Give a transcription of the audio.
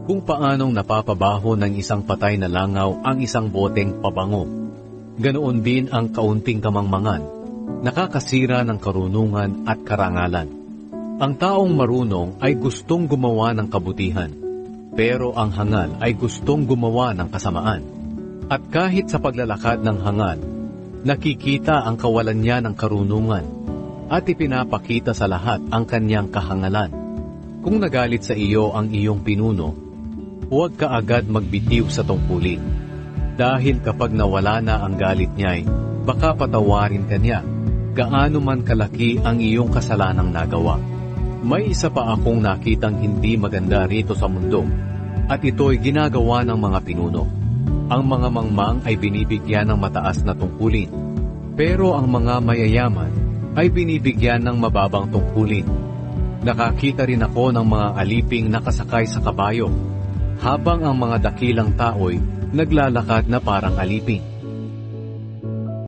kung paanong napapabaho ng isang patay na langaw ang isang boteng pabango. Ganoon din ang kaunting kamangmangan, nakakasira ng karunungan at karangalan. Ang taong marunong ay gustong gumawa ng kabutihan, pero ang hangal ay gustong gumawa ng kasamaan. At kahit sa paglalakad ng hangal, nakikita ang kawalan niya ng karunungan at ipinapakita sa lahat ang kanyang kahangalan. Kung nagalit sa iyo ang iyong pinuno, huwag ka agad magbitiw sa tungkulin. Dahil kapag nawala na ang galit niya'y, baka patawarin ka niya, gaano man kalaki ang iyong kasalanang nagawa. May isa pa akong nakitang hindi maganda rito sa mundo, at ito'y ginagawa ng mga pinuno. Ang mga mangmang ay binibigyan ng mataas na tungkulin, pero ang mga mayayaman ay binibigyan ng mababang tungkulin. Nakakita rin ako ng mga aliping nakasakay sa kabayo, habang ang mga dakilang tao'y naglalakad na parang aliping.